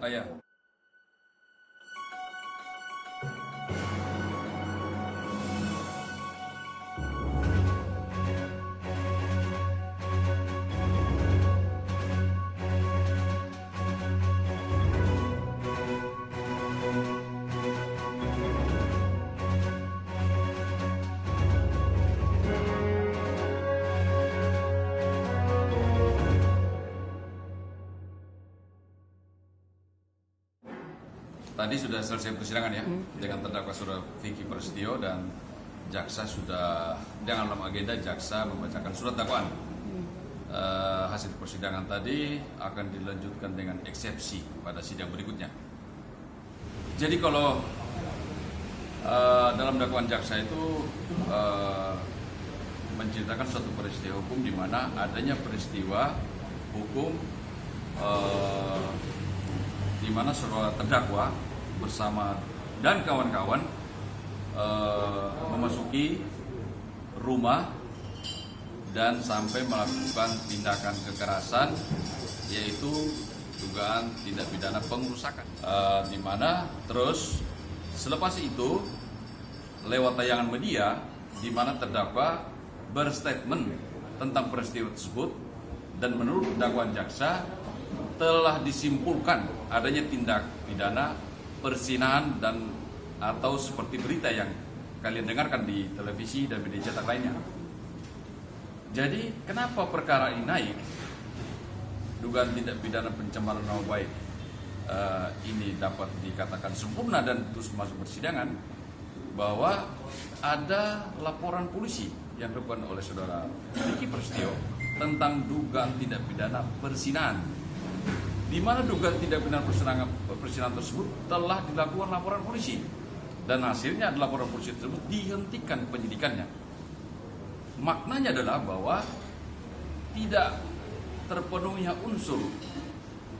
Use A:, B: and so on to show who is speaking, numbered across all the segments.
A: Oh ya. Tadi sudah selesai persidangan ya, dengan terdakwa saudara Vicky Prasetyo, dan jaksa sudah dengan dalam agenda jaksa membacakan surat dakwaan. Hasil persidangan tadi akan dilanjutkan dengan eksepsi pada sidang berikutnya. Jadi kalau dalam dakwaan jaksa itu menceritakan suatu peristiwa hukum di mana adanya peristiwa hukum di mana saudara terdakwa bersama dan kawan-kawan memasuki rumah dan sampai melakukan tindakan kekerasan, yaitu dugaan tindak pidana pengerusakan. Di mana terus selepas itu lewat tayangan media di mana terdakwa berstatement tentang peristiwa tersebut, dan menurut dakwaan jaksa telah disimpulkan adanya tindak pidana perzinahan dan atau seperti berita yang kalian dengarkan di televisi dan media cetak lainnya. Jadi kenapa perkara ini naik, dugaan tindak pidana pencemaran nama baik ini dapat dikatakan sempurna dan terus masuk persidangan, bahwa ada laporan polisi yang dilakukan oleh saudara Vicky Prasetyo tentang dugaan tindak pidana perzinahan, di mana dugaan tindak pidana perzinahan tersebut telah dilakukan laporan polisi, dan hasilnya laporan polisi tersebut dihentikan penyidikannya. Maknanya adalah bahwa tidak terpenuhinya unsur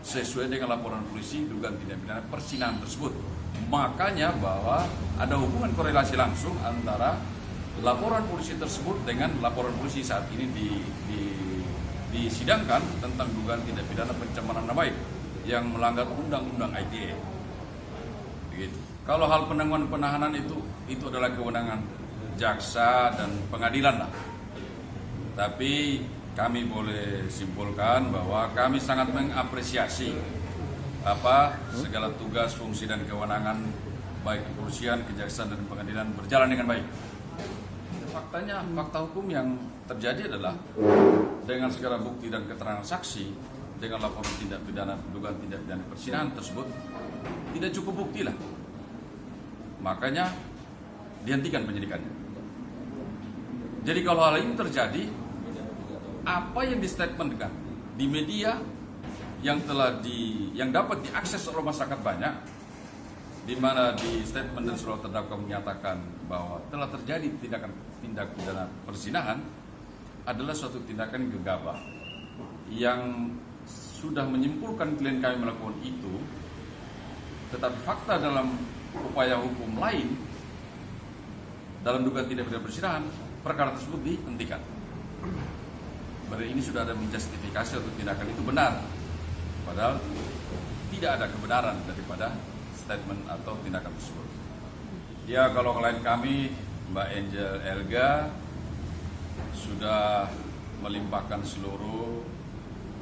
A: sesuai dengan laporan polisi dugaan tindak pidana perzinahan tersebut. Makanya bahwa ada hubungan korelasi langsung antara laporan polisi tersebut dengan laporan polisi saat ini disidangkan tentang dugaan tindak pidana pencemaran nama baik yang melanggar undang-undang ITE. Begitu. Kalau hal penahanan itu adalah kewenangan jaksa dan pengadilan lah. Tapi kami boleh simpulkan bahwa kami sangat mengapresiasi segala tugas, fungsi dan kewenangan baik kepolisian, kejaksaan dan pengadilan berjalan dengan baik. Faktanya, fakta hukum yang terjadi adalah dengan segala bukti dan keterangan saksi, dengan laporan tindak pidana dugaan tindak pidana perzinahan tersebut tidak cukup bukti lah. Makanya dihentikan penyidikannya. Jadi kalau hal ini terjadi, apa yang distatementkan di media yang dapat diakses oleh masyarakat banyak, di mana di statement dan surat terdakwa menyatakan bahwa telah terjadi tindak pidana perzinahan, adalah suatu tindakan gegabah yang sudah menyimpulkan klien kami melakukan itu, tetapi fakta dalam upaya hukum lain dalam dugaan tindak pidana perzinahan, perkara tersebut dihentikan. Berarti ini sudah ada menjustifikasi atau tindakan itu benar, padahal tidak ada kebenaran daripada statement atau tindakan tersebut. Ya, kalau klien kami Mbak Angel Elga sudah melimpahkan seluruh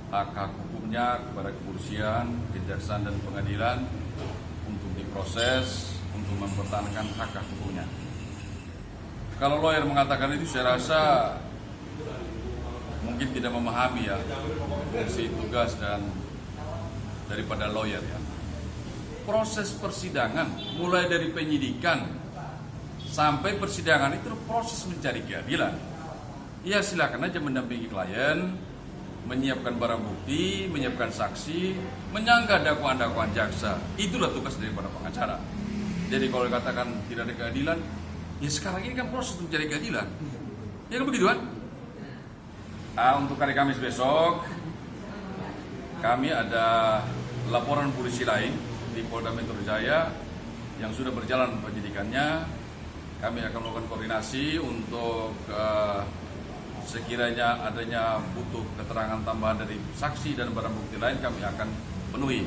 A: hak-hak hukumnya kepada kepolisian, kejaksaan dan pengadilan untuk diproses, untuk mempertahankan hak-hak hukumnya. Kalau lawyer mengatakan itu, saya rasa mungkin tidak memahami ya fungsi tugas dan daripada lawyer ya. Proses persidangan mulai dari penyidikan sampai persidangan itu proses mencari keadilan. Ya, silakan aja mendampingi klien, menyiapkan barang bukti, menyiapkan saksi, menyanggah dakwaan-dakwaan jaksa. Itulah tugas daripada pengacara. Jadi kalau dikatakan tidak ada keadilan, ya sekarang ini kan proses untuk mencari keadilan. Ya kan begitu kan? Untuk hari Kamis besok, kami ada laporan polisi lain di Polda Metro Jaya yang sudah berjalan penyidikannya. Kami akan melakukan koordinasi untuk sekiranya adanya butuh keterangan tambahan dari saksi dan barang bukti lain, kami akan penuhi.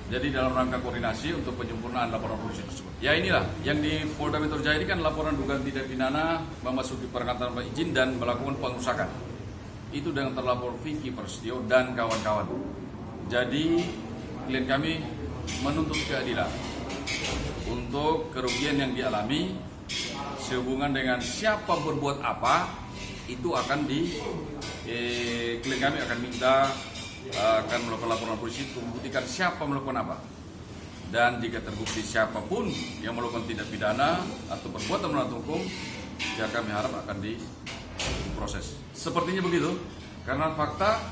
A: Jadi dalam rangka koordinasi untuk penyempurnaan laporan polisi tersebut. Ya inilah yang di Polda Metro Jaya ini kan laporan dugaan tindak pidana memasuki perangkatan tanpa izin dan melakukan pengerusakan. Itu dengan terlapor Vicky Prasetyo dan kawan-kawan. Jadi klien kami menuntut keadilan untuk kerugian yang dialami sehubungan dengan siapa berbuat apa, itu akan klien kami akan minta akan melakukan laporan polisi untuk membuktikan siapa melakukan apa. Dan jika terbukti siapapun yang melakukan tindak pidana atau perbuatan melanggar hukum, ya kami harap akan diproses. Sepertinya begitu, karena fakta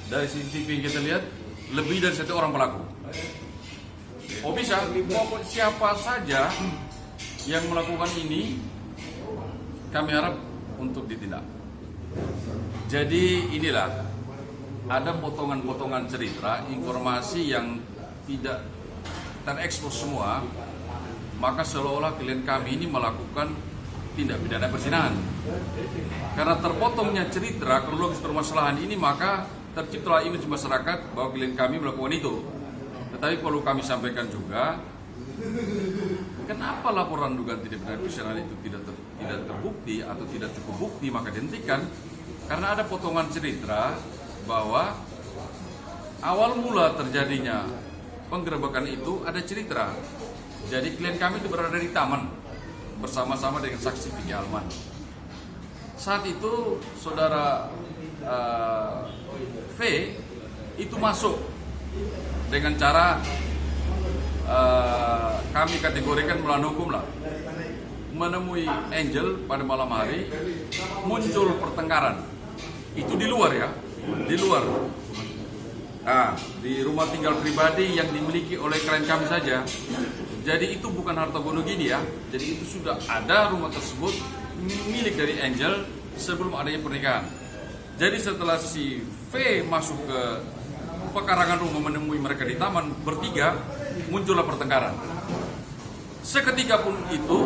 A: dari CCTV yang kita lihat lebih dari satu orang pelaku. Oh bisa, pokok siapa saja yang melakukan ini, kami harap untuk ditindak. Jadi inilah, ada potongan-potongan cerita, informasi yang tidak terekspos semua, maka seolah-olah klien kami ini melakukan tindak pidana perzinahan. Karena terpotongnya cerita kronologis permasalahan ini, maka terciptalah image masyarakat bahwa klien kami melakukan itu. Tetapi perlu kami sampaikan juga, kenapa laporan dugaan tindak pidana perzinahan itu tidak terbukti atau tidak cukup bukti, maka dihentikan. Karena ada potongan cerita bahwa awal mula terjadinya penggerebekan itu ada cerita. Jadi klien kami itu berada di taman bersama-sama dengan saksi Vicky Alman. Saat itu saudara V itu masuk dengan cara kami kategorikan melawan hukum lah, menemui Angel pada malam hari, muncul pertengkaran. Itu di luar ya, di luar. Nah, di rumah tinggal pribadi yang dimiliki oleh klien kami saja. Jadi itu bukan harta gono gini ya. Jadi itu sudah ada rumah tersebut milik dari Angel sebelum adanya pernikahan. Jadi setelah si V masuk ke pekarangan rumah menemui mereka di taman bertiga, muncullah pertengkaran. Seketika pun itu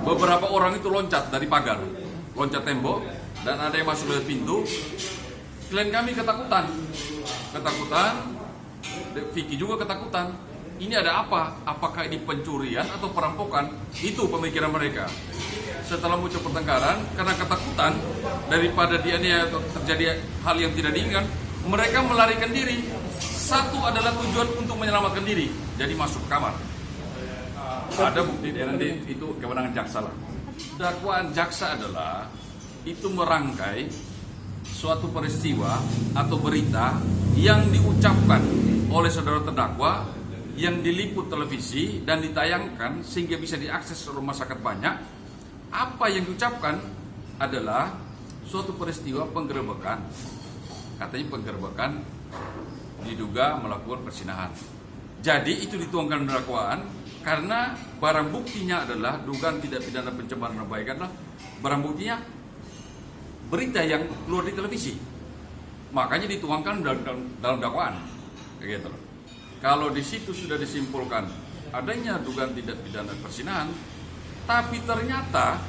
A: beberapa orang itu loncat dari pagar, loncat tembok, dan ada yang masuk dari pintu. Klien kami ketakutan, Vicky juga ketakutan. Ini ada apa? Apakah ini pencurian atau perampokan? Itu pemikiran mereka. Setelah muncul pertengkaran, karena ketakutan daripada atau terjadi hal yang tidak diinginkan, mereka melarikan diri. Satu adalah tujuan untuk menyelamatkan diri, jadi masuk ke kamar. Ada bukti nanti itu kewenangan jaksa lah. Dakwaan jaksa adalah itu merangkai suatu peristiwa atau berita yang diucapkan oleh saudara terdakwa, yang diliput televisi dan ditayangkan sehingga bisa diakses oleh masyarakat banyak. Apa yang diucapkan adalah suatu peristiwa penggerebekan. Katanya penggerebekan diduga melakukan perzinahan. Jadi itu dituangkan dakwaan karena barang buktinya adalah dugaan tidak pidana pencemaran nama baik, adalah barang buktinya berita yang keluar di televisi, makanya dituangkan dalam dakwaan, kayak gitu. Kalau di situ sudah disimpulkan adanya dugaan tidak pidana perzinahan, tapi ternyata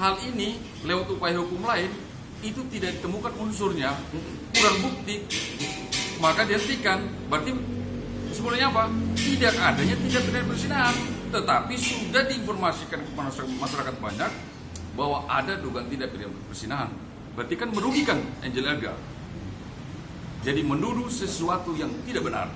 A: hal ini lewat upaya hukum lain itu tidak ditemukan unsurnya, kurang bukti, maka dihentikan. Berarti sebenarnya apa? Tidak adanya tidak pidana perzinahan, tetapi sudah diinformasikan kepada masyarakat banyak bahwa ada dugaan tidak pidana perzinahan. Berarti kan merugikan Angel Elga. Jadi menuduh sesuatu yang tidak benar.